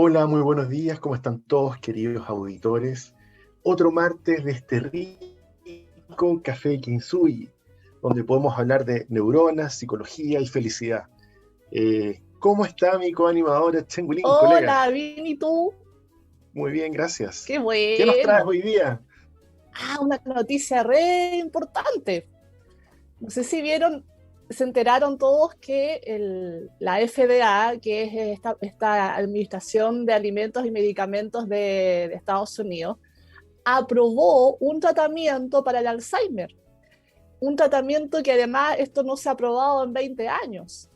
Hola, muy buenos días, ¿cómo están todos, queridos auditores? Otro martes de este rico café Kintsugi, donde podemos hablar de neuronas, psicología y felicidad. ¿Cómo está mi coanimadora Chengulín, colega? Hola, bien, ¿y tú? Muy bien, gracias. Qué ¿Qué nos traes bueno. hoy día? Una noticia re importante. No sé si vieron, se enteraron todos que la FDA, que es esta Administración de Alimentos y Medicamentos de Estados Unidos, aprobó un tratamiento para el Alzheimer. Un tratamiento que además esto no se ha aprobado en 20 años.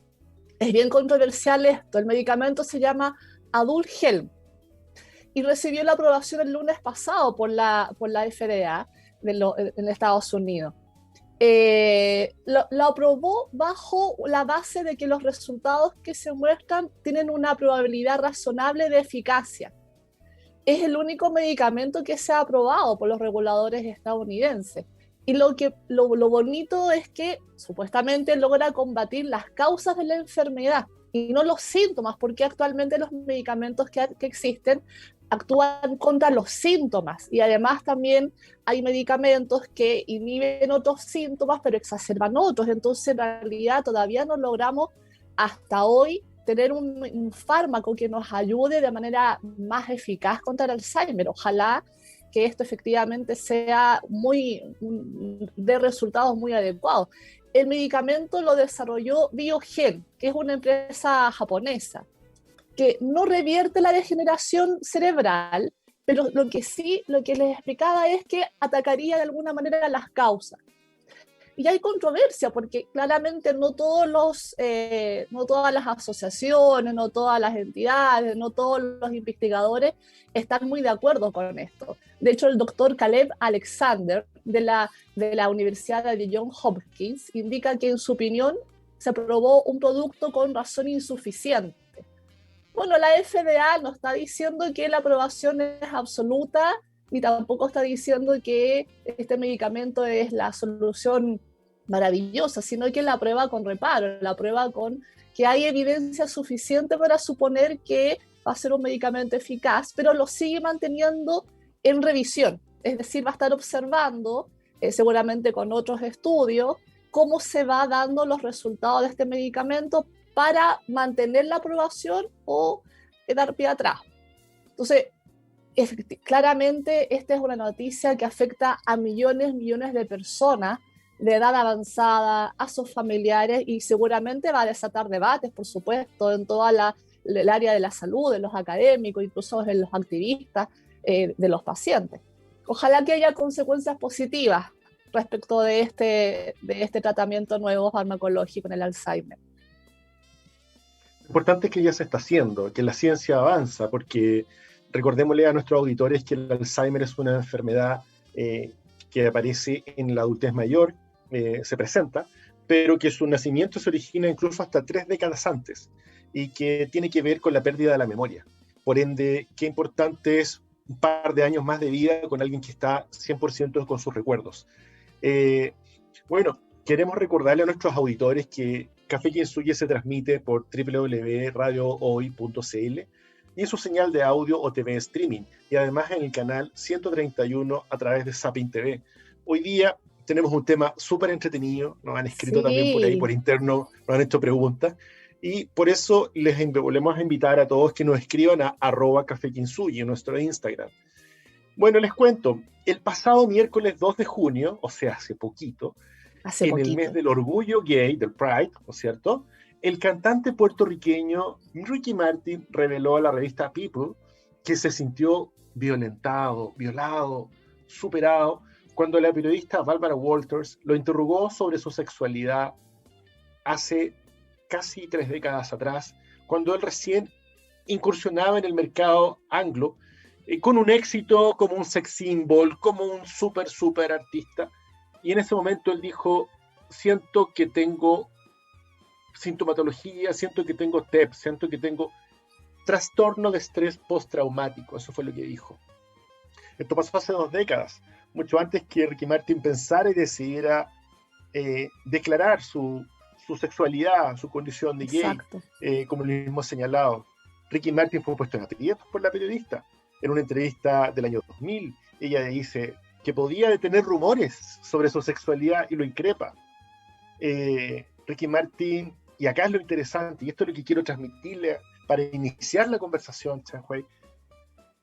Es bien controversial esto. El medicamento se llama Adulhelm y recibió la aprobación el lunes pasado por la FDA en Estados Unidos. Lo aprobó bajo la base de que los resultados que se muestran tienen una probabilidad razonable de eficacia. Es el único medicamento que se ha aprobado por los reguladores estadounidenses. Y lo bonito es que supuestamente logra combatir las causas de la enfermedad y no los síntomas, porque actualmente los medicamentos que existen actúan contra los síntomas y además también hay medicamentos que inhiben otros síntomas pero exacerban otros. Entonces en realidad todavía no logramos hasta hoy tener un fármaco que nos ayude de manera más eficaz contra el Alzheimer. Ojalá que esto efectivamente sea de resultados muy adecuados. El medicamento lo desarrolló Biogen, que es una empresa japonesa, que no revierte la degeneración cerebral, pero lo que les explicaba es que atacaría de alguna manera las causas. Y hay controversia porque claramente no todas las asociaciones, no todas las entidades, no todos los investigadores están muy de acuerdo con esto. De hecho, el doctor Caleb Alexander de la Universidad de Johns Hopkins indica que en su opinión se aprobó un producto con razón insuficiente. Bueno, la FDA no está diciendo que la aprobación es absoluta, ni tampoco está diciendo que este medicamento es la solución maravillosa, sino que la prueba con reparo, la prueba con que hay evidencia suficiente para suponer que va a ser un medicamento eficaz, pero lo sigue manteniendo en revisión, es decir, va a estar observando, seguramente con otros estudios, cómo se va dando los resultados de este medicamento para mantener la aprobación o dar pie atrás. Entonces, claramente esta es una noticia que afecta a millones de personas de edad avanzada, a sus familiares y seguramente va a desatar debates, por supuesto, en toda el área de la salud, de los académicos, incluso en los activistas, de los pacientes. Ojalá que haya consecuencias positivas respecto de este tratamiento nuevo farmacológico en el Alzheimer. Lo importante es que ya se está haciendo, que la ciencia avanza, porque recordémosle a nuestros auditores que el Alzheimer es una enfermedad que aparece en la adultez mayor, se presenta, pero que su nacimiento se origina incluso hasta 3 décadas antes y que tiene que ver con la pérdida de la memoria. Por ende, qué importante es un par de años más de vida con alguien que está 100% con sus recuerdos. Eh, bueno, queremos recordarle a nuestros auditores que Café Kintsugi se transmite por www.radiohoy.cl y en su señal de audio o TV streaming, y además en el canal 131 a través de Sapin TV. Hoy día tenemos un tema súper entretenido, nos han escrito también por ahí, por Sí, interno, nos han hecho preguntas, y por eso les volvemos a invitar a todos que nos escriban a @Café Kintsugi en nuestro Instagram. Bueno, les cuento, el pasado miércoles 2 de junio, o sea, hace poquito, hace en el mes poquito. del orgullo gay, del Pride, ¿no es cierto? El cantante puertorriqueño Ricky Martin reveló a la revista People que se sintió violentado, violado, superado, cuando la periodista Barbara Walters lo interrogó sobre su sexualidad hace casi 3 décadas atrás, cuando él recién incursionaba en el mercado anglo, con un éxito como un sex symbol, como un súper artista. Y en ese momento él dijo, siento que tengo sintomatología, siento que tengo TEP, siento que tengo trastorno de estrés postraumático. Eso fue lo que dijo. Esto pasó hace 2 décadas, mucho antes que Ricky Martin pensara y decidiera declarar su sexualidad, su condición de gay, Exacto. como lo mismo señalado. Ricky Martin fue puesto en aprietos por la periodista. En una entrevista del año 2000, ella dice que podía detener rumores sobre su sexualidad y lo increpa. Ricky Martin, y acá es lo interesante, y esto es lo que quiero transmitirle para iniciar la conversación, Chanhue,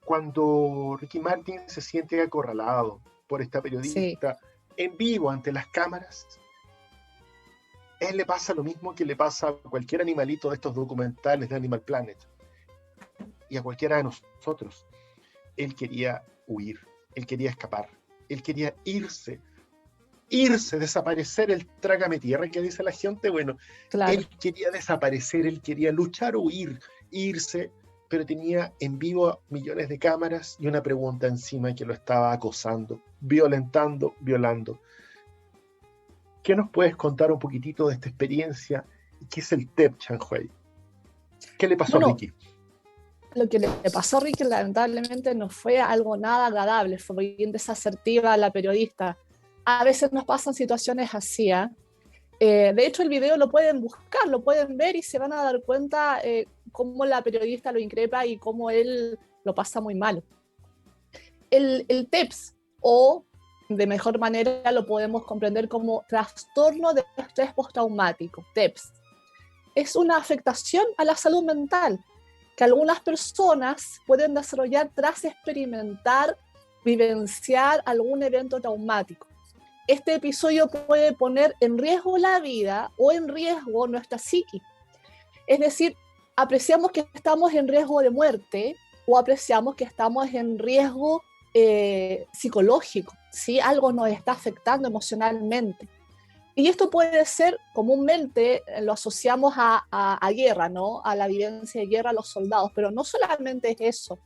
cuando Ricky Martin se siente acorralado por esta periodista en vivo ante las cámaras, él le pasa lo mismo que le pasa a cualquier animalito de estos documentales de Animal Planet y a cualquiera de nosotros. Él quería huir, él quería escapar, él quería irse, desaparecer, el trágame tierra que dice la gente. Bueno, claro. Él quería desaparecer, él quería luchar, huir, irse, pero tenía en vivo millones de cámaras y una pregunta encima que lo estaba acosando, violentando, violando. ¿Qué nos puedes contar un poquitito de esta experiencia? ¿Qué es el TEP, Chanhue? ¿Qué le pasó a Ricky? Lo que le pasó a Ricky lamentablemente no fue algo nada agradable, fue bien desasertiva la periodista. A veces nos pasan situaciones así, ¿eh? De hecho, el video lo pueden buscar, lo pueden ver y se van a dar cuenta cómo la periodista lo increpa y cómo él lo pasa muy mal. El TEPS, o de mejor manera lo podemos comprender como trastorno de estrés postraumático, TEPS, es una afectación a la salud mental que algunas personas pueden desarrollar tras experimentar, vivenciar algún evento traumático. Este episodio puede poner en riesgo la vida o en riesgo nuestra psique. Es decir, apreciamos que estamos en riesgo de muerte o apreciamos que estamos en riesgo psicológico, ¿sí? Algo nos está afectando emocionalmente. Y esto puede ser, comúnmente lo asociamos a guerra, ¿no? A la vivencia de guerra a los soldados, pero no solamente es eso.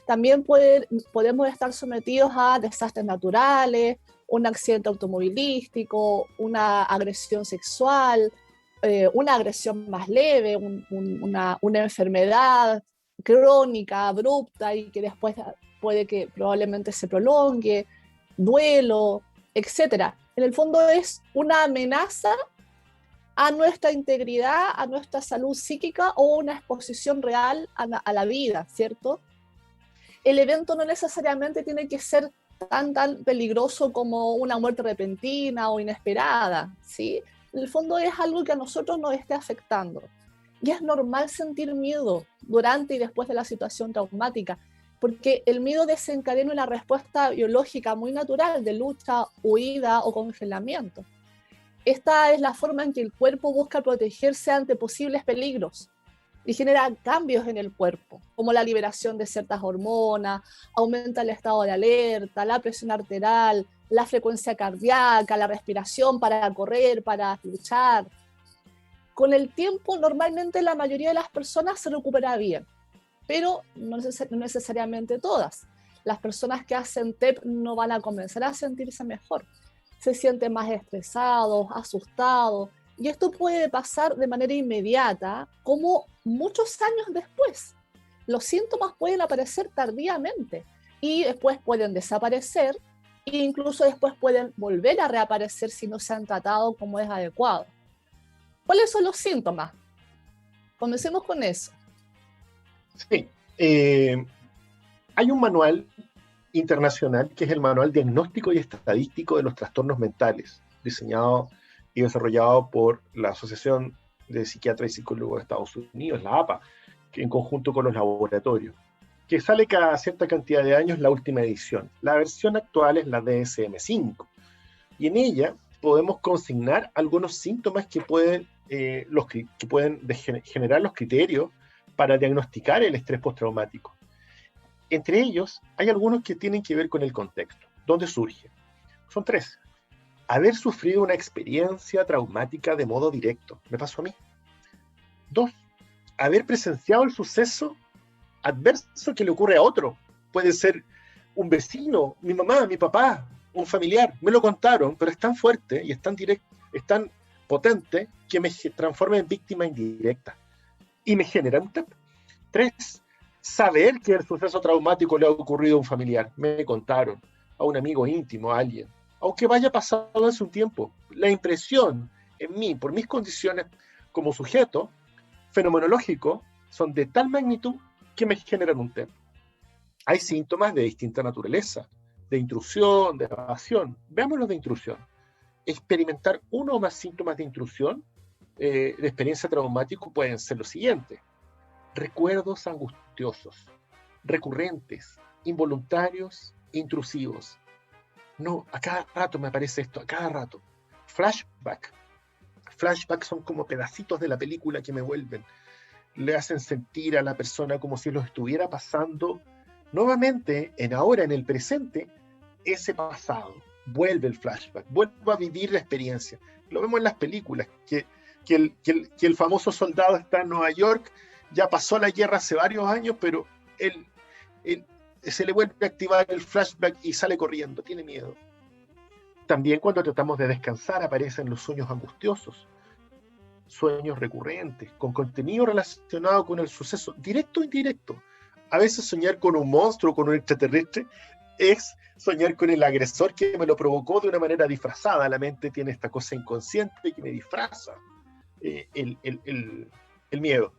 También podemos estar sometidos a desastres naturales, un accidente automovilístico, una agresión sexual, una agresión más leve, una enfermedad crónica, abrupta y que después puede que probablemente se prolongue, duelo, etc. En el fondo es una amenaza a nuestra integridad, a nuestra salud psíquica o una exposición real a la vida, ¿cierto? El evento no necesariamente tiene que ser tan peligroso como una muerte repentina o inesperada, ¿sí? En el fondo es algo que a nosotros nos esté afectando. Y es normal sentir miedo durante y después de la situación traumática, porque el miedo desencadena una respuesta biológica muy natural de lucha, huida o congelamiento. Esta es la forma en que el cuerpo busca protegerse ante posibles peligros y genera cambios en el cuerpo, como la liberación de ciertas hormonas, aumenta el estado de alerta, la presión arterial, la frecuencia cardíaca, la respiración para correr, para luchar. Con el tiempo, normalmente la mayoría de las personas se recupera bien, pero no necesariamente todas. Las personas que hacen TEP no van a comenzar a sentirse mejor. Se sienten más estresados, asustados, y esto puede pasar de manera inmediata, como muchos años después. Los síntomas pueden aparecer tardíamente y después pueden desaparecer e incluso después pueden volver a reaparecer si no se han tratado como es adecuado. ¿Cuáles son los síntomas? Comencemos con eso. Sí, hay un manual internacional que es el Manual Diagnóstico y Estadístico de los Trastornos Mentales, diseñado y desarrollado por la Asociación de Psiquiatras y Psicólogos de Estados Unidos, la APA, que en conjunto con los laboratorios, que sale cada cierta cantidad de años la última edición. La versión actual es la DSM-5, y en ella podemos consignar algunos síntomas que pueden generar los criterios para diagnosticar el estrés postraumático. Entre ellos, hay algunos que tienen que ver con el contexto. ¿Dónde surge? Son 3. Haber sufrido una experiencia traumática de modo directo. Me pasó a mí. 2. Haber presenciado el suceso adverso que le ocurre a otro. Puede ser un vecino, mi mamá, mi papá, un familiar. Me lo contaron, pero es tan fuerte y es tan directo, es tan potente que me transforma en víctima indirecta. Y me genera un TEP. 3. Saber que el suceso traumático le ha ocurrido a un familiar. Me contaron, a un amigo íntimo, a alguien. Aunque vaya pasado hace un tiempo. La impresión en mí, por mis condiciones como sujeto fenomenológico, son de tal magnitud que me generan un TEP. Hay síntomas de distinta naturaleza, de intrusión, de evasión. Veamos los de intrusión. Experimentar uno o más síntomas de intrusión, de experiencia traumática, pueden ser los siguientes: recuerdos angustiosos, recurrentes, involuntarios, intrusivos. No, a cada rato me aparece esto, a cada rato. Flashback. Flashbacks son como pedacitos de la película que me vuelven. Le hacen sentir a la persona como si lo estuviera pasando nuevamente, en el presente, ese pasado. Vuelve el flashback, vuelvo a vivir la experiencia. Lo vemos en las películas, que el famoso soldado está en Nueva York, ya pasó la guerra hace varios años, pero él se le vuelve a activar el flashback y sale corriendo, tiene miedo. También cuando tratamos de descansar aparecen los sueños angustiosos, sueños recurrentes, con contenido relacionado con el suceso, directo o indirecto. A veces soñar con un monstruo, con un extraterrestre, es soñar con el agresor que me lo provocó de una manera disfrazada. La mente tiene esta cosa inconsciente que me disfraza el miedo.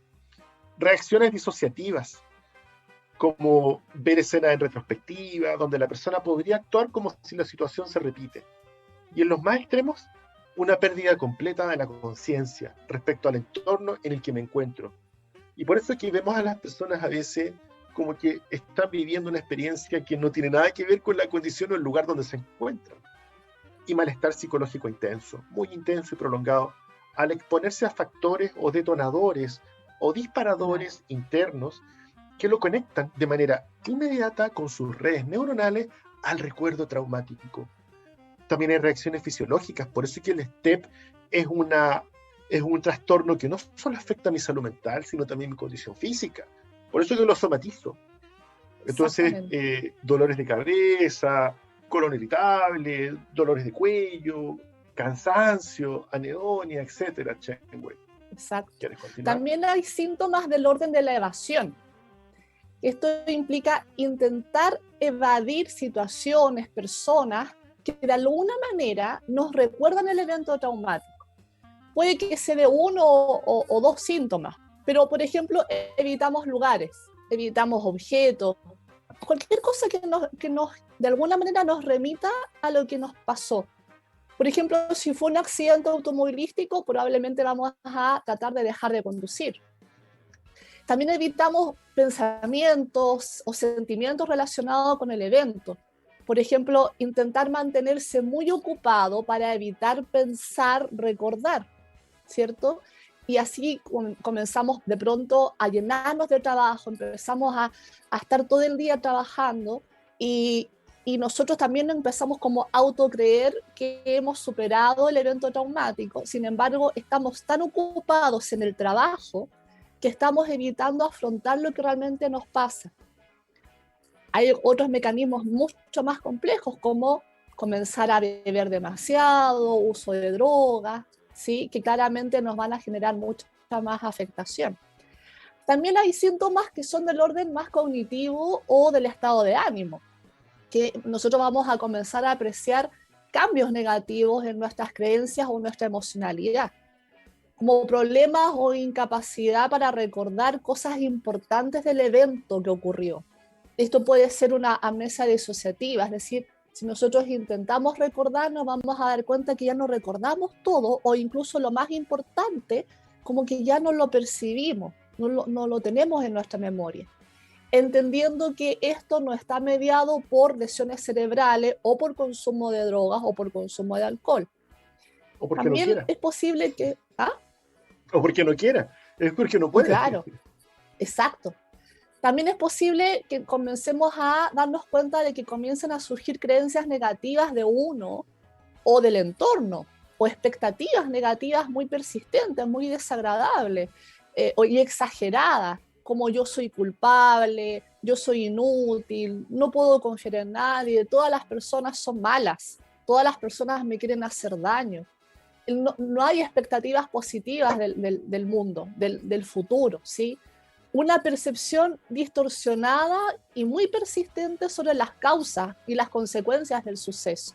Reacciones disociativas, como ver escenas en retrospectiva, donde la persona podría actuar como si la situación se repite. Y en los más extremos, una pérdida completa de la conciencia respecto al entorno en el que me encuentro. Y por eso es que vemos a las personas a veces como que están viviendo una experiencia que no tiene nada que ver con la condición o el lugar donde se encuentran. Y malestar psicológico intenso, muy intenso y prolongado, al exponerse a factores o detonadores o disparadores internos que lo conectan de manera inmediata con sus redes neuronales al recuerdo traumático. También hay reacciones fisiológicas, por eso es que el STEP es un trastorno que no solo afecta a mi salud mental, sino también mi condición física. Por eso yo lo somatizo. Entonces, dolores de cabeza, colon irritable, dolores de cuello, cansancio, anedonia, etcétera. Exacto. ¿Quieres continuar? También hay síntomas del orden de la evasión. Esto implica intentar evadir situaciones, personas que de alguna manera nos recuerdan el evento traumático. Puede que se dé uno o dos síntomas, pero por ejemplo evitamos lugares, evitamos objetos, cualquier cosa que nos de alguna manera nos remita a lo que nos pasó. Por ejemplo, si fue un accidente automovilístico, probablemente vamos a tratar de dejar de conducir. También evitamos pensamientos o sentimientos relacionados con el evento. Por ejemplo, intentar mantenerse muy ocupado para evitar pensar, recordar, ¿cierto? Y así comenzamos de pronto a llenarnos de trabajo, empezamos a estar todo el día trabajando y nosotros también empezamos como a autocreer que hemos superado el evento traumático. Sin embargo, estamos tan ocupados en el trabajo que estamos evitando afrontar lo que realmente nos pasa. Hay otros mecanismos mucho más complejos, como comenzar a beber demasiado, uso de drogas, ¿sí? Que claramente nos van a generar mucha más afectación. También hay síntomas que son del orden más cognitivo o del estado de ánimo, que nosotros vamos a comenzar a apreciar cambios negativos en nuestras creencias o nuestra emocionalidad, como problemas o incapacidad para recordar cosas importantes del evento que ocurrió. Esto puede ser una amnesia disociativa, es decir, si nosotros intentamos recordar, nos vamos a dar cuenta que ya no recordamos todo, o incluso lo más importante, como que ya no lo percibimos, no lo tenemos en nuestra memoria. Entendiendo que esto no está mediado por lesiones cerebrales o por consumo de drogas o por consumo de alcohol. O porque También no quiera. es posible que... O porque no quiera, es porque no puede. Claro, exacto. También es posible que comencemos a darnos cuenta de que comiencen a surgir creencias negativas de uno o del entorno, o expectativas negativas muy persistentes, muy desagradables y exageradas, como yo soy culpable, yo soy inútil, no puedo confiar en nadie, todas las personas son malas, todas las personas me quieren hacer daño. No hay expectativas positivas del mundo, del futuro, ¿sí? Una percepción distorsionada y muy persistente sobre las causas y las consecuencias del suceso.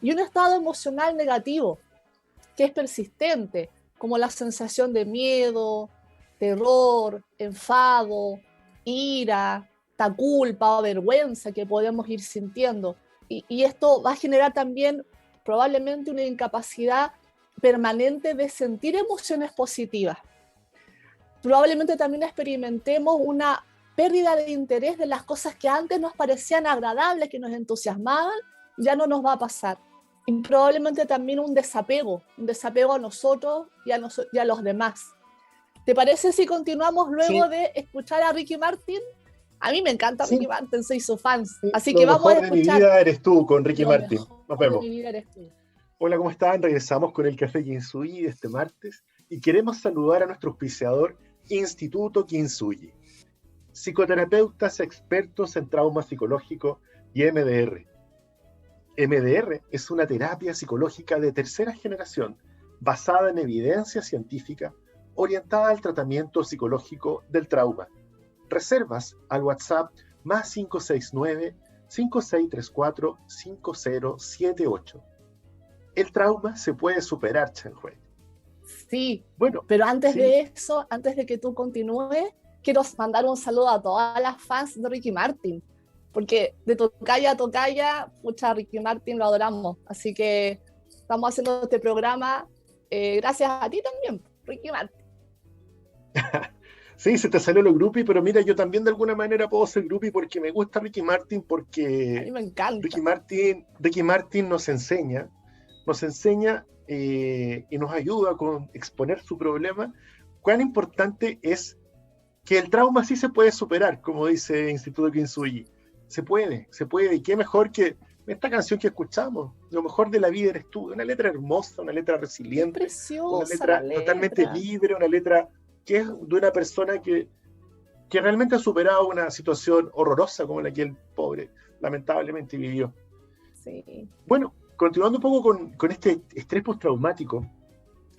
Y un estado emocional negativo, que es persistente, como la sensación de miedo, terror, enfado, ira, esta culpa o vergüenza que podemos ir sintiendo. Y esto va a generar también probablemente una incapacidad permanente de sentir emociones positivas. Probablemente también experimentemos una pérdida de interés de las cosas que antes nos parecían agradables, que nos entusiasmaban, ya no nos va a pasar. Y probablemente también un desapego a nosotros y a los demás. ¿Te parece si continuamos luego de escuchar a Ricky Martin? A mí me encanta Ricky Martin, soy su fan. Así que vamos a escuchar. Lo mejor de mi vida eres tú con Ricky Martin. Nos vemos. De mi vida eres tú. Hola, ¿cómo están? Regresamos con el Café Kintsugi de este martes y queremos saludar a nuestro auspiciador Instituto Kintsugi. Psicoterapeutas expertos en trauma psicológico y MDR. MDR es una terapia psicológica de tercera generación basada en evidencia científica orientada al tratamiento psicológico del trauma. Reservas al WhatsApp más 569-5634-5078. El trauma se puede superar, Chen-Hui. Sí, bueno, pero antes de eso, antes de que tú continúes, quiero mandar un saludo a todas las fans de Ricky Martin, porque de tocaya a tocaya, pucha, Ricky Martin lo adoramos, así que estamos haciendo este programa gracias a ti también, Ricky Martin. Sí, se te salió lo groupie, pero mira, yo también de alguna manera puedo ser groupie porque me gusta Ricky Martin, porque a mí me encanta. Ricky Martin nos enseña y nos ayuda con exponer su problema, cuán importante es que el trauma sí se puede superar, como dice Instituto Kintsugi. Se puede, y qué mejor que esta canción que escuchamos, Lo mejor de la vida eres tú, una letra hermosa, una letra resiliente, preciosa, una letra totalmente libre, una letra que es de una persona que realmente ha superado una situación horrorosa como la que el pobre lamentablemente vivió. Sí. Bueno, continuando un poco con este estrés postraumático,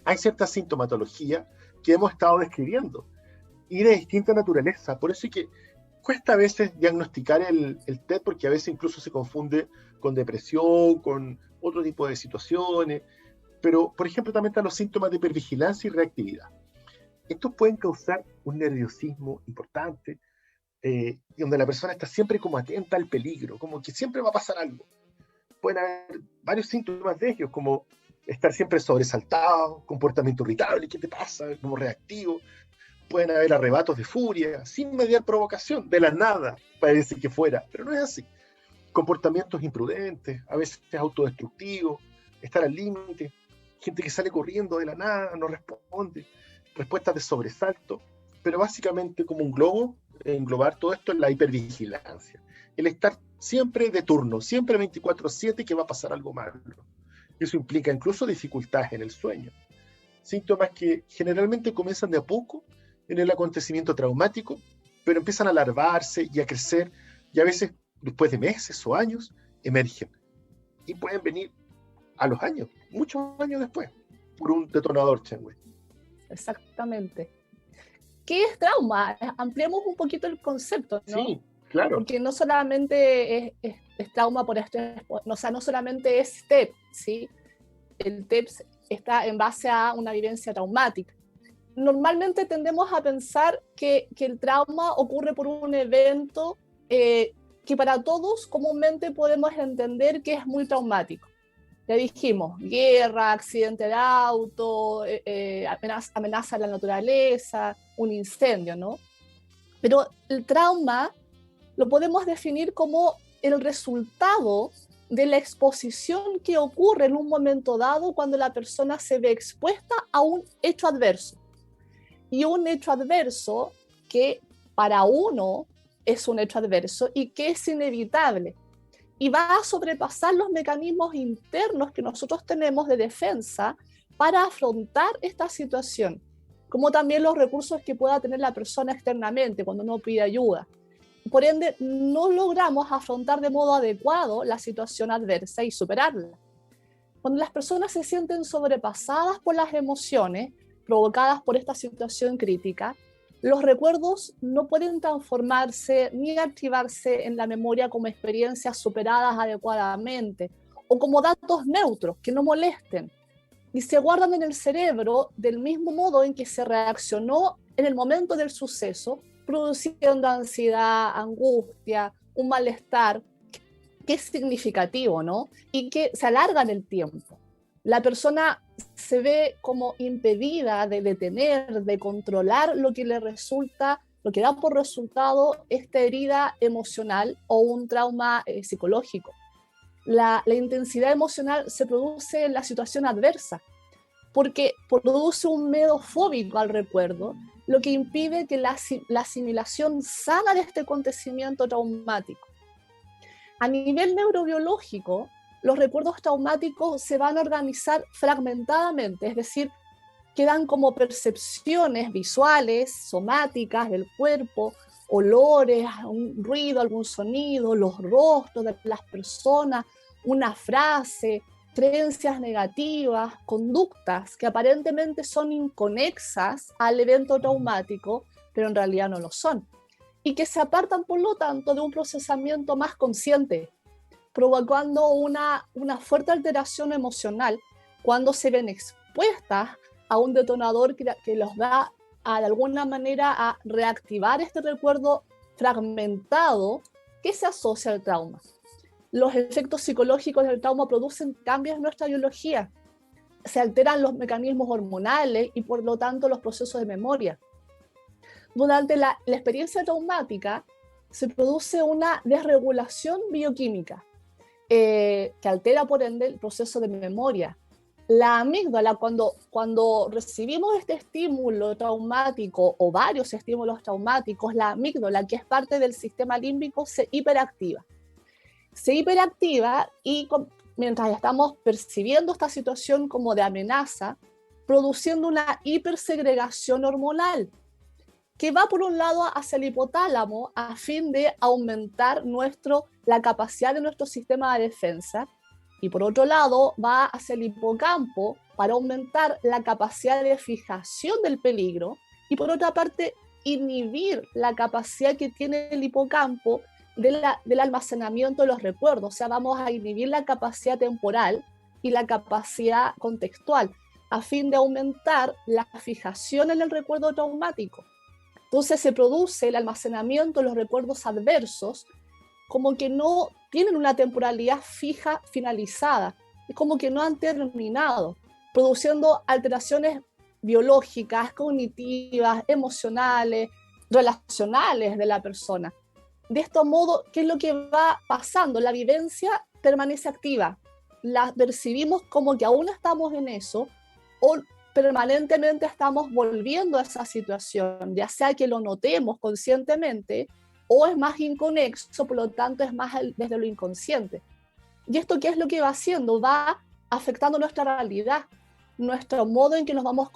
hay cierta sintomatología que hemos estado describiendo y de distinta naturaleza. Por eso es que cuesta a veces diagnosticar el TED, porque a veces incluso se confunde con depresión, con otro tipo de situaciones. Pero, por ejemplo, también están los síntomas de hipervigilancia y reactividad. Estos pueden causar un nerviosismo importante, donde la persona está siempre como atenta al peligro, como que siempre va a pasar algo. Pueden haber varios síntomas de ellos, como estar siempre sobresaltado, comportamiento irritable, ¿qué te pasa? Como reactivo. Pueden haber arrebatos de furia, sin mediar provocación, de la nada, parece que fuera, pero no es así. Comportamientos imprudentes, a veces autodestructivos, estar al límite, gente que sale corriendo de la nada, no responde, respuestas de sobresalto, pero básicamente como un globo, englobar todo esto en la hipervigilancia. El estar siempre de turno, siempre 24/7 que va a pasar algo malo. Eso implica incluso dificultades en el sueño. Síntomas que generalmente comienzan de a poco en el acontecimiento traumático, pero empiezan a larvarse y a crecer, y a veces después de meses o años emergen. Y pueden venir a los años, muchos años después, por un detonador, Chen-Hui. Exactamente. ¿Qué es trauma? Ampliemos un poquito el concepto, ¿no? Sí, claro. Porque no solamente es trauma por estrés, o sea, no solamente es TEP, ¿sí? El TEP está en base a una vivencia traumática. Normalmente tendemos a pensar que el trauma ocurre por un evento que para todos comúnmente podemos entender que es muy traumático. Ya dijimos, guerra, accidente de auto, amenaza a la naturaleza, un incendio, ¿no? Pero el trauma lo podemos definir como el resultado de la exposición que ocurre en un momento dado cuando la persona se ve expuesta a un hecho adverso. Y un hecho adverso que para uno es un hecho adverso y que es inevitable. Y va a sobrepasar los mecanismos internos que nosotros tenemos de defensa para afrontar esta situación, como también los recursos que pueda tener la persona externamente cuando uno pide ayuda. Por ende, no logramos afrontar de modo adecuado la situación adversa y superarla. Cuando las personas se sienten sobrepasadas por las emociones provocadas por esta situación crítica, los recuerdos no pueden transformarse ni activarse en la memoria como experiencias superadas adecuadamente o como datos neutros que no molesten, y se guardan en el cerebro del mismo modo en que se reaccionó en el momento del suceso produciendo ansiedad, angustia, un malestar que es significativo, ¿no? Y que se alarga en el tiempo. La persona se ve como impedida de detener, de controlar lo que le resulta, lo que da por resultado esta herida emocional o un trauma psicológico. La intensidad emocional se produce en la situación adversa, porque produce un miedo fóbico al recuerdo, lo que impide que la asimilación sana de este acontecimiento traumático. A nivel neurobiológico, los recuerdos traumáticos se van a organizar fragmentadamente, es decir, quedan como percepciones visuales, somáticas del cuerpo, olores, un ruido, algún sonido, los rostros de las personas, una frase, creencias negativas, conductas que aparentemente son inconexas al evento traumático, pero en realidad no lo son, y que se apartan, por lo tanto, de un procesamiento más consciente, provocando una fuerte alteración emocional cuando se ven expuestas a un detonador que los va de alguna manera a reactivar este recuerdo fragmentado que se asocia al trauma. Los efectos psicológicos del trauma producen cambios en nuestra biología, se alteran los mecanismos hormonales y por lo tanto los procesos de memoria. Durante la experiencia traumática se produce una desregulación bioquímica que altera por ende el proceso de memoria. La amígdala, cuando recibimos este estímulo traumático o varios estímulos traumáticos, la amígdala, que es parte del sistema límbico, se hiperactiva. Se hiperactiva y mientras estamos percibiendo esta situación como de amenaza, produciendo una hipersegregación hormonal, que va por un lado hacia el hipotálamo a fin de aumentar la capacidad de nuestro sistema de defensa, y por otro lado va hacia el hipocampo para aumentar la capacidad de fijación del peligro, y por otra parte inhibir la capacidad que tiene el hipocampo del almacenamiento de los recuerdos. O sea, vamos a inhibir la capacidad temporal y la capacidad contextual a fin de aumentar la fijación en el recuerdo traumático. Entonces se produce el almacenamiento de los recuerdos adversos como que no tienen una temporalidad fija, finalizada, es como que no han terminado, produciendo alteraciones biológicas, cognitivas, emocionales, relacionales de la persona. De este modo, ¿qué es lo que va pasando? La vivencia permanece activa, la percibimos como que aún estamos en eso, o permanentemente estamos volviendo a esa situación, ya sea que lo notemos conscientemente o es más inconexo, por lo tanto es más desde lo inconsciente. ¿Y esto qué es lo que va haciendo? Va afectando nuestra realidad, nuestro modo en que nos vamos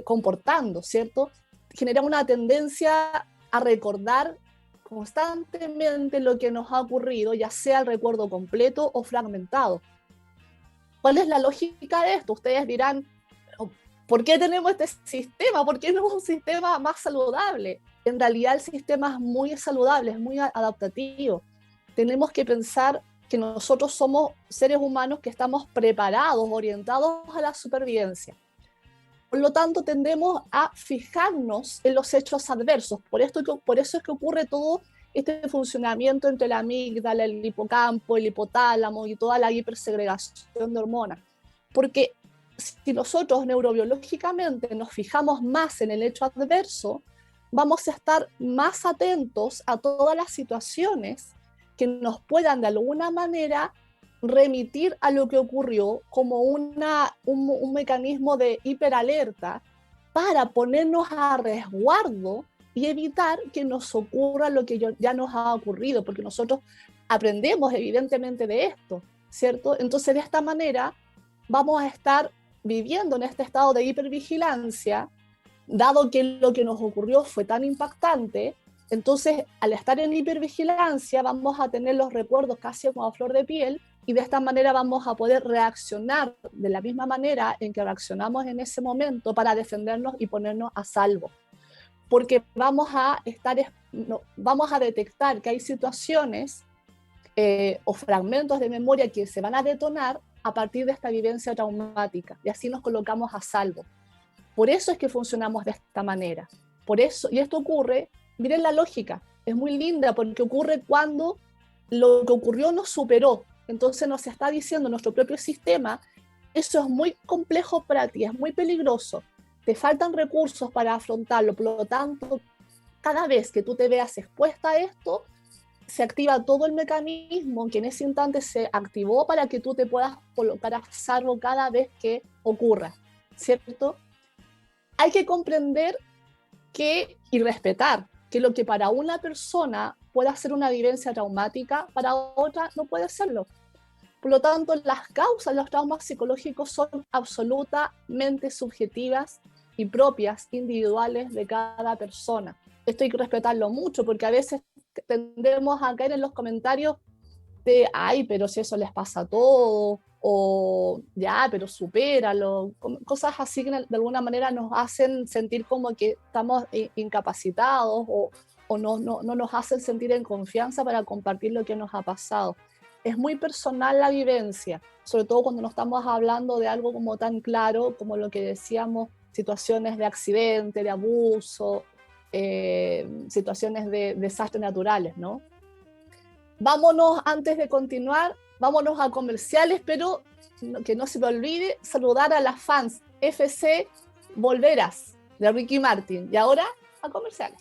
comportando, ¿cierto? Genera una tendencia a recordar constantemente lo que nos ha ocurrido, ya sea el recuerdo completo o fragmentado. ¿Cuál es la lógica de esto? Ustedes dirán, ¿por qué tenemos este sistema? ¿Por qué no es un sistema más saludable? En realidad el sistema es muy saludable, es muy adaptativo. Tenemos que pensar que nosotros somos seres humanos que estamos preparados, orientados a la supervivencia. Por lo tanto, tendemos a fijarnos en los hechos adversos. Por eso es que ocurre todo este funcionamiento entre la amígdala, el hipocampo, el hipotálamo y toda la hipersegregación de hormonas. Porque si nosotros neurobiológicamente nos fijamos más en el hecho adverso, vamos a estar más atentos a todas las situaciones que nos puedan de alguna manera remitir a lo que ocurrió como un mecanismo de hiperalerta para ponernos a resguardo y evitar que nos ocurra lo que ya nos ha ocurrido, porque nosotros aprendemos evidentemente de esto, ¿cierto? Entonces de esta manera vamos a estar viviendo en este estado de hipervigilancia, dado que lo que nos ocurrió fue tan impactante. Entonces al estar en hipervigilancia vamos a tener los recuerdos casi como a flor de piel, y de esta manera vamos a poder reaccionar de la misma manera en que reaccionamos en ese momento para defendernos y ponernos a salvo. Porque vamos a detectar que hay situaciones o fragmentos de memoria que se van a detonar a partir de esta vivencia traumática, y así nos colocamos a salvo. Por eso es que funcionamos de esta manera. Por eso, y esto ocurre miren la lógica, es muy linda porque ocurre cuando lo que ocurrió nos superó. Entonces nos está diciendo nuestro propio sistema, eso es muy complejo para ti, es muy peligroso, te faltan recursos para afrontarlo, por lo tanto, cada vez que tú te veas expuesta a esto, se activa todo el mecanismo que en ese instante se activó para que tú te puedas colocar a salvo cada vez que ocurra, ¿cierto? Hay que comprender y respetar que lo que para una persona pueda ser una vivencia traumática, para otra no puede serlo. Por lo tanto, las causas de los traumas psicológicos son absolutamente subjetivas y propias, individuales de cada persona. Esto hay que respetarlo mucho porque a veces tendemos a caer en los comentarios de, ay, pero si eso les pasa a todos, o ya, pero supéralo, cosas así que de alguna manera nos hacen sentir como que estamos incapacitados o no nos hacen sentir en confianza para compartir lo que nos ha pasado. Es muy personal la vivencia, sobre todo cuando no estamos hablando de algo como tan claro como lo que decíamos, situaciones de accidente, de abuso, situaciones de desastres naturales, ¿no? Vámonos, antes de continuar, vámonos a comerciales, pero que no se me olvide saludar a las fans FC Volveras de Ricky Martin. Y ahora a comerciales.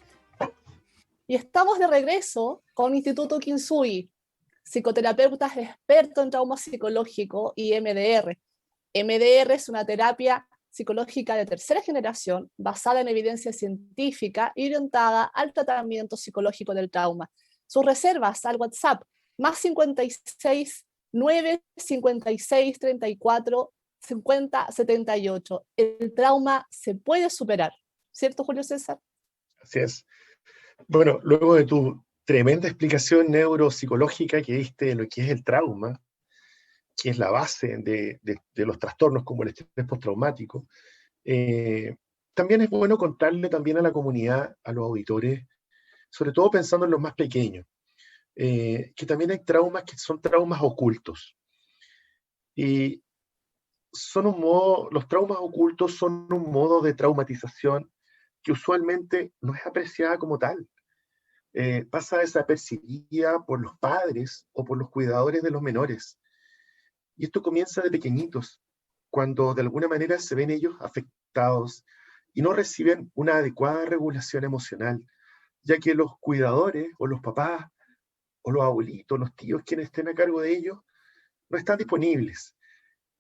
Y estamos de regreso con Instituto Kinsui, psicoterapeutas expertos en trauma psicológico y MDR. MDR es una terapia psicológica de tercera generación basada en evidencia científica y orientada al tratamiento psicológico del trauma. Sus reservas al WhatsApp, más 56 9 56 34 50 78. El trauma se puede superar, ¿cierto, Julio César? Así es. Bueno, luego de tu tremenda explicación neuropsicológica que diste de lo que es el trauma, que es la base de los trastornos como el estrés postraumático, también es bueno contarle también a la comunidad, a los auditores, sobre todo pensando en los más pequeños, que también hay traumas que son traumas ocultos. Y los traumas ocultos son un modo de traumatización que usualmente no es apreciada como tal. Pasa desapercibida por los padres o por los cuidadores de los menores. Y esto comienza de pequeñitos, cuando de alguna manera se ven ellos afectados y no reciben una adecuada regulación emocional, ya que los cuidadores o los papás o los abuelitos, los tíos, quienes estén a cargo de ellos, no están disponibles.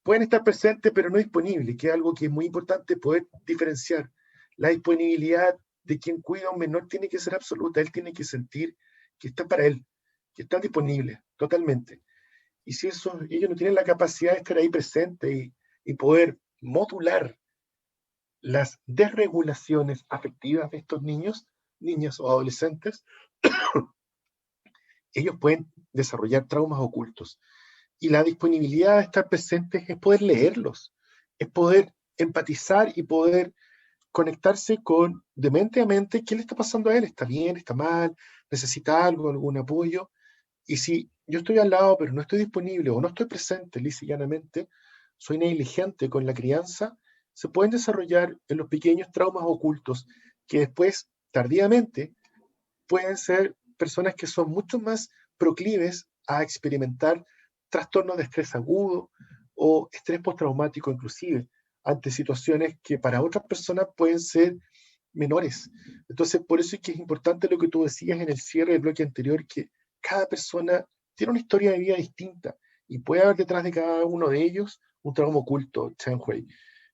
Pueden estar presentes, pero no disponibles, que es algo que es muy importante poder diferenciar. La disponibilidad de quien cuida a un menor tiene que ser absoluta, él tiene que sentir que está para él, que están disponibles totalmente. Y si ellos no tienen la capacidad de estar ahí presente y poder modular las desregulaciones afectivas de estos niños, niñas o adolescentes, ellos pueden desarrollar traumas ocultos. Y la disponibilidad de estar presentes es poder leerlos, es poder empatizar y poder conectarse de mente a mente, ¿qué le está pasando a él? ¿Está bien? ¿Está mal? ¿Necesita algo, algún apoyo? Y si yo estoy al lado, pero no estoy disponible o no estoy presente, lisa y llanamente, soy negligente con la crianza, se pueden desarrollar en los pequeños traumas ocultos que después, tardíamente, pueden ser personas que son mucho más proclives a experimentar trastornos de estrés agudo o estrés postraumático inclusive, ante situaciones que para otras personas pueden ser menores. Entonces, por eso es que es importante lo que tú decías en el cierre del bloque anterior, que cada persona tiene una historia de vida distinta y puede haber detrás de cada uno de ellos un trauma oculto, Chen Hui.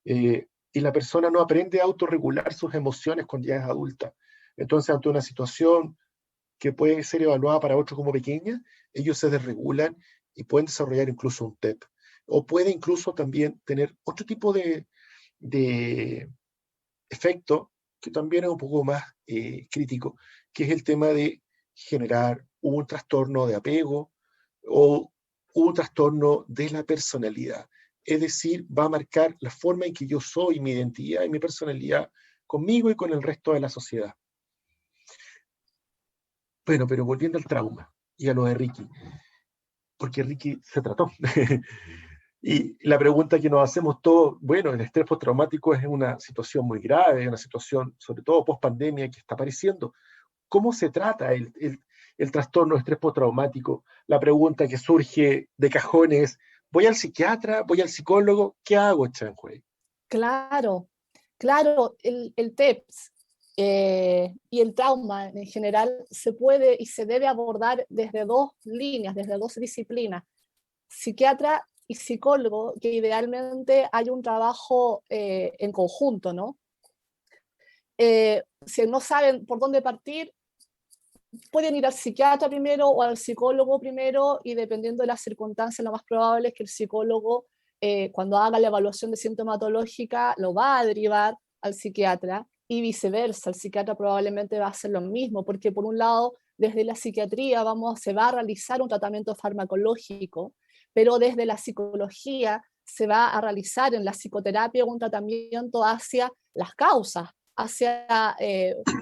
Y la persona no aprende a autorregular sus emociones cuando ya es adulta. Entonces, ante una situación que puede ser evaluada para otros como pequeña, ellos se desregulan y pueden desarrollar incluso un TEP. O puede incluso también tener otro tipo de efecto que también es un poco más crítico, que es el tema de generar un trastorno de apego o un trastorno de la personalidad. Es decir, va a marcar la forma en que yo soy, mi identidad y mi personalidad conmigo y con el resto de la sociedad. Bueno, pero volviendo al trauma y a lo de Ricky, porque Ricky se trató. Y la pregunta que nos hacemos todos, bueno, el estrés postraumático es una situación muy grave, es una situación, sobre todo post pandemia, que está apareciendo. cómo se trata el trastorno de estrés postraumático. La pregunta que surge de cajón es, ¿voy al psiquiatra? ¿Voy al psicólogo? ¿Qué hago, Chanhue? Claro, claro, el TEPS y el trauma en general se puede y se debe abordar desde dos líneas, desde dos disciplinas, psiquiatra y psicólogo, que idealmente hay un trabajo en conjunto, ¿no? Si no saben por dónde partir, pueden ir al psiquiatra primero o al psicólogo primero, y dependiendo de las circunstancias, lo más probable es que el psicólogo, cuando haga la evaluación de sintomatológica, lo va a derivar al psiquiatra, y viceversa, el psiquiatra probablemente va a hacer lo mismo, porque por un lado, desde la psiquiatría se va a realizar un tratamiento farmacológico, pero desde la psicología se va a realizar en la psicoterapia un tratamiento hacia las causas, hacia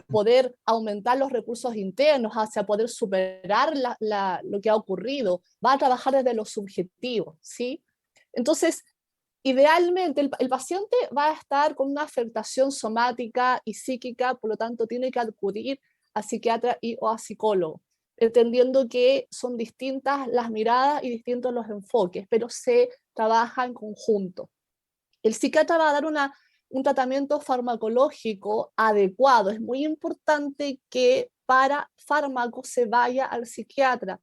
poder aumentar los recursos internos, hacia poder superar lo que ha ocurrido, va a trabajar desde lo subjetivo, ¿sí? Entonces, idealmente el paciente va a estar con una afectación somática y psíquica, por lo tanto tiene que acudir a psiquiatra o a psicólogo, entendiendo que son distintas las miradas y distintos los enfoques, pero se trabaja en conjunto. El psiquiatra va a dar un tratamiento farmacológico adecuado. Es muy importante que para fármacos se vaya al psiquiatra.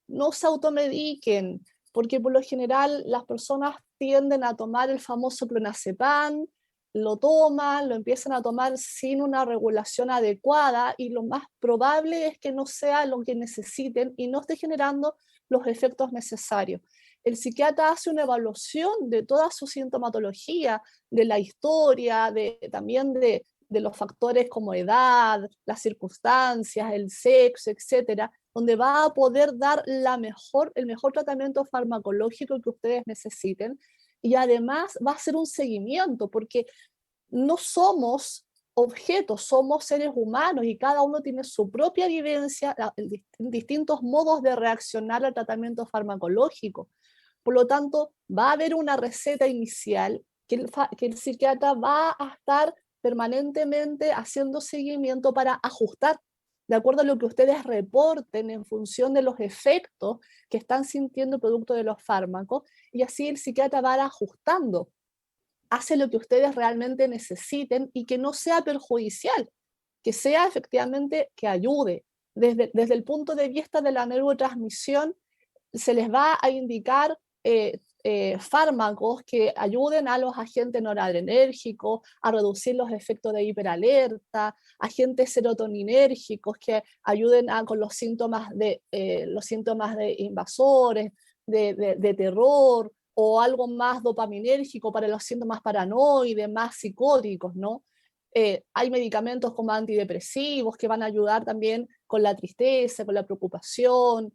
No se automediquen, porque por lo general las personas tienden a tomar el famoso clonazepam, lo toman, lo empiezan a tomar sin una regulación adecuada, y lo más probable es que no sea lo que necesiten y no esté generando los efectos necesarios. El psiquiatra hace una evaluación de toda su sintomatología, de la historia, también de los factores como edad, las circunstancias, el sexo, etcétera, donde va a poder dar el mejor tratamiento farmacológico que ustedes necesiten, y además va a hacer un seguimiento, porque no somos objetos, somos seres humanos y cada uno tiene su propia vivencia, distintos modos de reaccionar al tratamiento farmacológico. Por lo tanto, va a haber una receta inicial que el psiquiatra va a estar permanentemente haciendo seguimiento para ajustar de acuerdo a lo que ustedes reporten en función de los efectos que están sintiendo producto de los fármacos, y así el psiquiatra va a ir ajustando, hace lo que ustedes realmente necesiten y que no sea perjudicial, que sea efectivamente que ayude. Desde el punto de vista de la neurotransmisión, se les va a indicar fármacos que ayuden a los agentes noradrenérgicos a reducir los efectos de hiperalerta, agentes serotoninérgicos que ayuden con los síntomas de invasores, de terror, o algo más dopaminérgico para los síntomas paranoides, más psicóticos, ¿no? Hay medicamentos como antidepresivos que van a ayudar también con la tristeza, con la preocupación.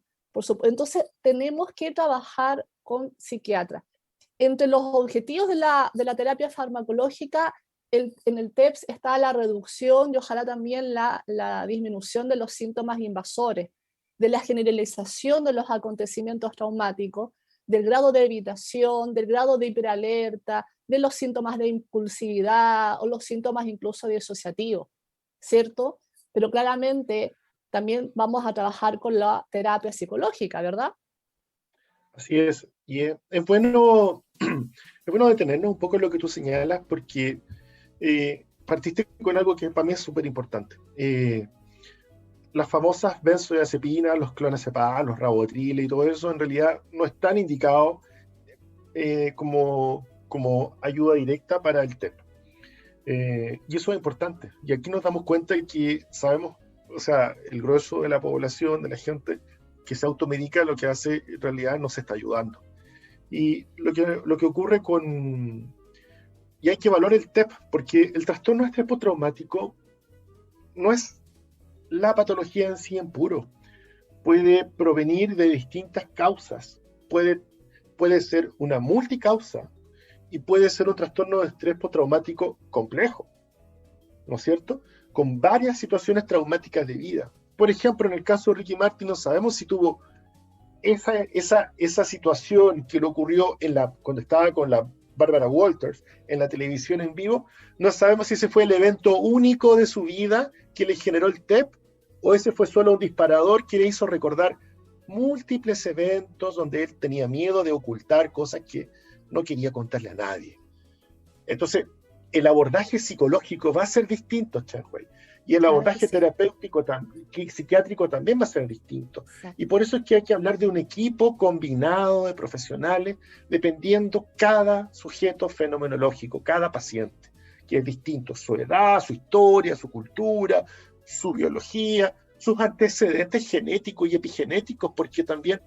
Entonces, tenemos que trabajar con psiquiatras. Entre los objetivos de la terapia farmacológica, en el TEPS está la reducción y ojalá también la disminución de los síntomas invasores, de la generalización de los acontecimientos traumáticos, del grado de evitación, del grado de hiperalerta, de los síntomas de impulsividad o los síntomas incluso disociativos, ¿cierto? Pero claramente también vamos a trabajar con la terapia psicológica, ¿verdad? Así es. Y es bueno, es bueno detenernos un poco en lo que tú señalas, porque partiste con algo que para mí es súper importante. Las famosas benzodiazepinas, los clonazepam, los rabotril y todo eso, en realidad no están indicados como ayuda directa para el TEP. Y eso es importante. Y aquí nos damos cuenta de que sabemos, o sea, el grueso de la población, de la gente que se automedica, lo que hace en realidad no se está ayudando. Y lo que ocurre y hay que evaluar el TEP, porque el trastorno de estrés postraumático no es la patología en sí en puro. Puede provenir de distintas causas. Puede ser una multicausa y puede ser un trastorno de estrés postraumático complejo, ¿no es cierto? Con varias situaciones traumáticas de vida. Por ejemplo, en el caso de Ricky Martin, no sabemos si tuvo esa situación que le ocurrió cuando estaba con la Barbara Walters en la televisión en vivo. No sabemos si ese fue el evento único de su vida que le generó el TEP, o ese fue solo un disparador que le hizo recordar múltiples eventos donde él tenía miedo de ocultar cosas que no quería contarle a nadie. Entonces, el abordaje psicológico va a ser distinto, Changhua, y el abordaje terapéutico, psiquiátrico también va a ser distinto. Y por eso es que hay que hablar de un equipo combinado de profesionales, dependiendo cada sujeto fenomenológico, cada paciente, que es distinto, su edad, su historia, su cultura, su biología, sus antecedentes genéticos y epigenéticos, porque también,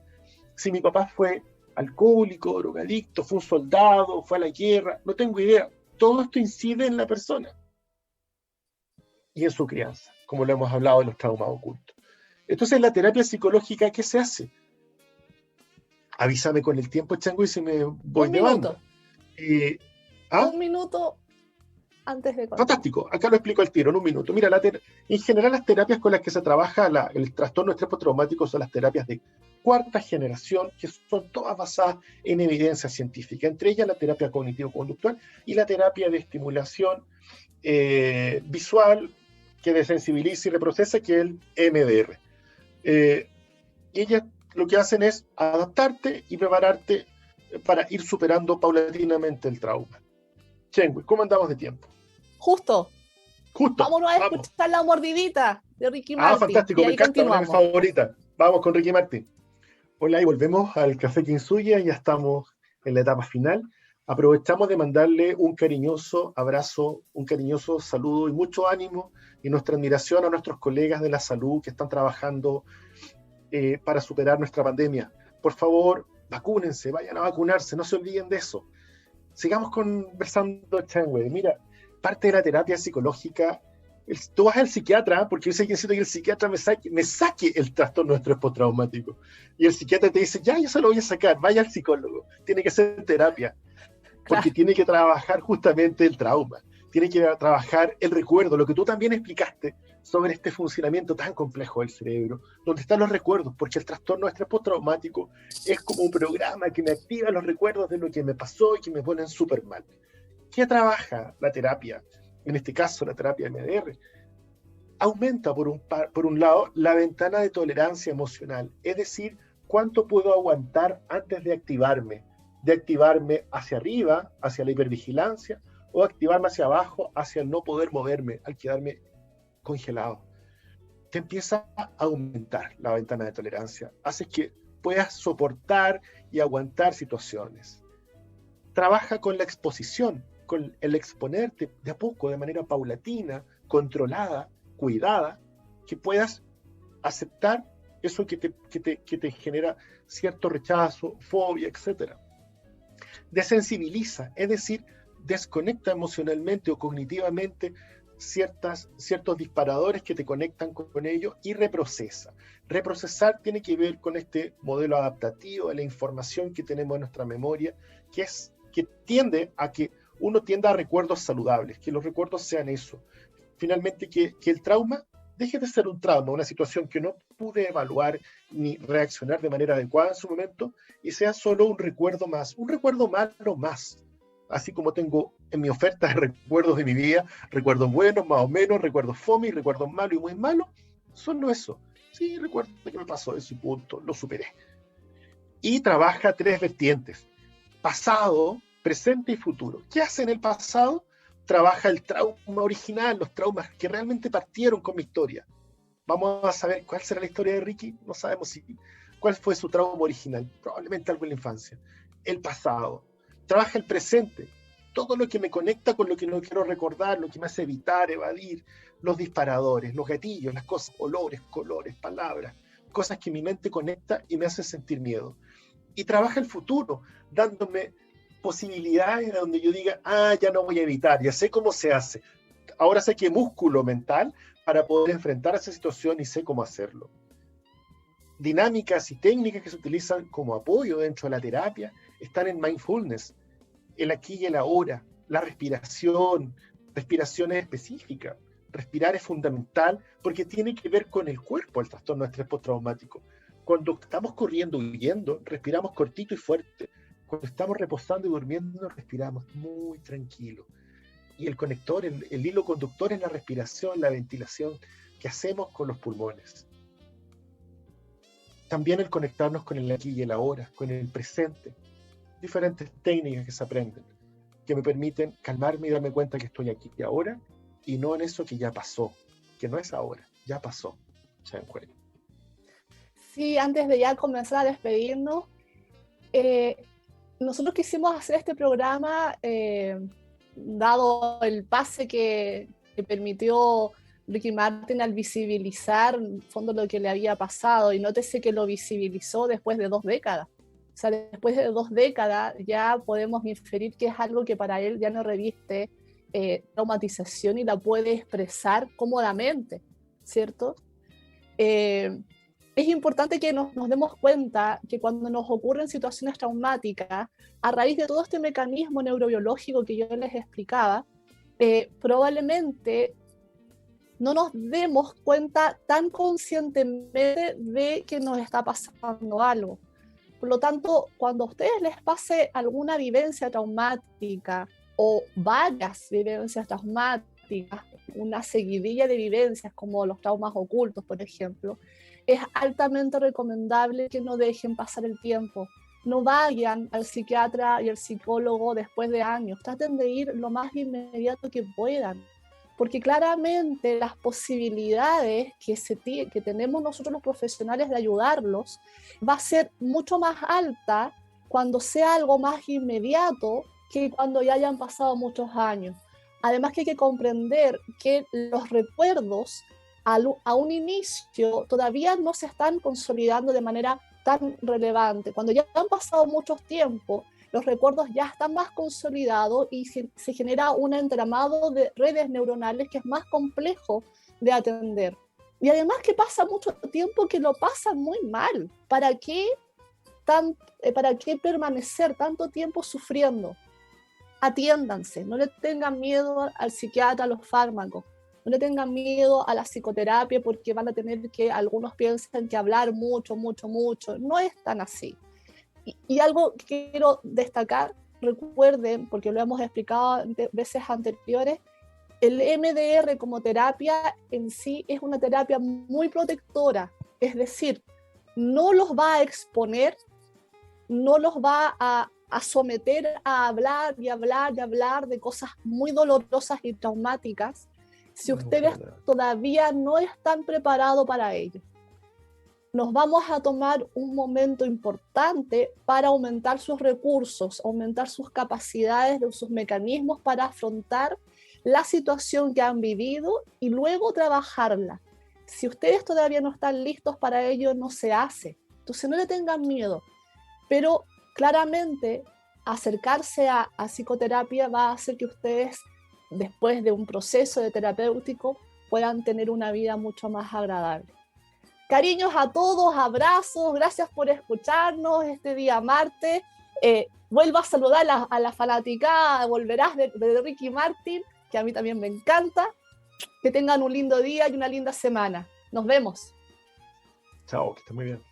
si mi papá fue alcohólico, drogadicto, fue un soldado, fue a la guerra, no tengo idea. Todo esto incide en la persona y en su crianza, como lo hemos hablado de los traumas ocultos. Entonces, la terapia psicológica, ¿qué se hace? Avísame con el tiempo, Chango, y si me voy de banda. Un minuto antes de contar. Fantástico, acá lo explico al tiro, en un minuto. Mira, en general las terapias con las que se trabaja el trastorno estrés postraumático son las terapias de cuarta generación, que son todas basadas en evidencia científica, entre ellas la terapia cognitivo-conductual y la terapia de estimulación visual que desensibiliza y reprocesa, que es el EMDR. Y ellas lo que hacen es adaptarte y prepararte para ir superando paulatinamente el trauma. Chengui, ¿cómo andamos de tiempo? Justo. Vámonos a escuchar La Mordidita de Ricky Martin. Fantástico, me encanta, una de mis favoritas. Vamos con Ricky Martin. Hola, y volvemos al Café Quinsuya, ya estamos en la etapa final. Aprovechamos de mandarle un cariñoso abrazo, un cariñoso saludo y mucho ánimo y nuestra admiración a nuestros colegas de la salud que están trabajando para superar nuestra pandemia. Por favor, vacúnense, vayan a vacunarse, no se olviden de eso. Sigamos conversando, Changue. Mira, parte de la terapia psicológica, tú vas al psiquiatra, porque yo sé que necesito que el psiquiatra me saque el trastorno de estrés postraumático. Y el psiquiatra te dice, ya se lo voy a sacar, vaya al psicólogo. Tiene que hacer terapia, porque tiene que trabajar justamente el trauma. Tiene que trabajar el recuerdo, lo que tú también explicaste sobre este funcionamiento tan complejo del cerebro, donde están los recuerdos, porque el trastorno de estrés postraumático es como un programa que me activa los recuerdos de lo que me pasó y que me ponen súper mal. ¿Qué trabaja la terapia? En este caso, la terapia MDR. Aumenta, por un lado, la ventana de tolerancia emocional, es decir, cuánto puedo aguantar antes de activarme hacia arriba, hacia la hipervigilancia, o activarme hacia abajo, hacia el no poder moverme, al quedarme congelado. Te empieza a aumentar la ventana de tolerancia, haces que puedas soportar y aguantar situaciones. Trabaja con la exposición, con el exponerte de a poco, de manera paulatina, controlada, cuidada, que puedas aceptar eso que te genera cierto rechazo, fobia, etc. Desensibiliza, es decir, desconecta emocionalmente o cognitivamente ciertos disparadores que te conectan con ellos y reprocesa. Reprocesar tiene que ver con este modelo adaptativo de la información que tenemos en nuestra memoria, que tiende a que uno tienda a recuerdos saludables, que los recuerdos sean eso. Finalmente, que el trauma deje de ser un trauma, una situación que no pude evaluar ni reaccionar de manera adecuada en su momento, y sea solo un recuerdo más, un recuerdo malo más. Así como tengo en mi oferta de recuerdos de mi vida, recuerdos buenos, más o menos, recuerdos fome y recuerdos malos y muy malos, solo eso. Sí, recuerdo que me pasó eso y punto, lo superé. Y trabaja 3 vertientes: pasado, presente y futuro. ¿Qué hace en el pasado? Trabaja el trauma original, los traumas que realmente partieron con mi historia. Vamos a saber cuál será la historia de Ricky, no sabemos cuál fue su trauma original, probablemente algo en la infancia. El pasado. Trabaja el presente, todo lo que me conecta con lo que no quiero recordar, lo que me hace evitar, evadir, los disparadores, los gatillos, las cosas, olores, colores, palabras, cosas que mi mente conecta y me hace sentir miedo. Y trabaja el futuro, dándome posibilidades de donde yo diga, ya no voy a evitar, ya sé cómo se hace. Ahora sé que músculo mental para poder enfrentar esa situación y sé cómo hacerlo. Dinámicas y técnicas que se utilizan como apoyo dentro de la terapia están en mindfulness, el aquí y el ahora, la respiración, respiraciones específicas. Respirar es fundamental porque tiene que ver con el cuerpo, el trastorno de estrés postraumático. Cuando estamos corriendo y huyendo, respiramos cortito y fuerte. Cuando estamos reposando y durmiendo, respiramos muy tranquilo. Y el conector, el hilo conductor es la respiración, la ventilación. ¿Qué hacemos con los pulmones? También el conectarnos con el aquí y el ahora, con el presente. Diferentes técnicas que se aprenden, que me permiten calmarme y darme cuenta que estoy aquí y ahora, y no en eso que ya pasó, que no es ahora, ya pasó. ¿Se dan cuenta? Sí, antes de ya comenzar a despedirnos, nosotros quisimos hacer este programa, dado el pase que permitió Ricky Martin al visibilizar en el fondo lo que le había pasado, y nótese que lo visibilizó después de 2 décadas. O sea, después de 2 décadas ya podemos inferir que es algo que para él ya no reviste traumatización y la puede expresar cómodamente, ¿cierto? Es importante que nos demos cuenta que cuando nos ocurren situaciones traumáticas, a raíz de todo este mecanismo neurobiológico que yo les explicaba, probablemente no nos demos cuenta tan conscientemente de que nos está pasando algo. Por lo tanto, cuando a ustedes les pase alguna vivencia traumática o varias vivencias traumáticas, una seguidilla de vivencias como los traumas ocultos, por ejemplo, es altamente recomendable que no dejen pasar el tiempo. No vayan al psiquiatra y al psicólogo después de años. Traten de ir lo más inmediato que puedan, porque claramente las posibilidades que tenemos nosotros los profesionales de ayudarlos va a ser mucho más alta cuando sea algo más inmediato que cuando ya hayan pasado muchos años. Además que hay que comprender que los recuerdos a un inicio todavía no se están consolidando de manera tan relevante. Cuando ya han pasado muchos tiempos, los recuerdos ya están más consolidados y se genera un entramado de redes neuronales que es más complejo de atender. Y además que pasa mucho tiempo que lo pasan muy mal. ¿Para qué permanecer tanto tiempo sufriendo? Atiéndanse, no le tengan miedo al psiquiatra, a los fármacos, no le tengan miedo a la psicoterapia porque van a tener que, algunos piensan que hablar mucho, no es tan así. Y algo que quiero destacar, recuerden, porque lo hemos explicado veces anteriores, el MDR como terapia en sí es una terapia muy protectora, es decir, no los va a exponer, no los va a someter a hablar de cosas muy dolorosas y traumáticas si ustedes todavía no están preparados para ello. Nos vamos a tomar un momento importante para aumentar sus recursos, aumentar sus capacidades, sus mecanismos para afrontar la situación que han vivido y luego trabajarla. Si ustedes todavía no están listos para ello, no se hace. Entonces no le tengan miedo, pero claramente acercarse a psicoterapia va a hacer que ustedes, después de un proceso de terapéutico, puedan tener una vida mucho más agradable. Cariños a todos, abrazos, gracias por escucharnos este día martes. Vuelvo a saludar a la fanaticada, volverás de Ricky Martin, que a mí también me encanta. Que tengan un lindo día y una linda semana. Nos vemos. Chao, que esté muy bien.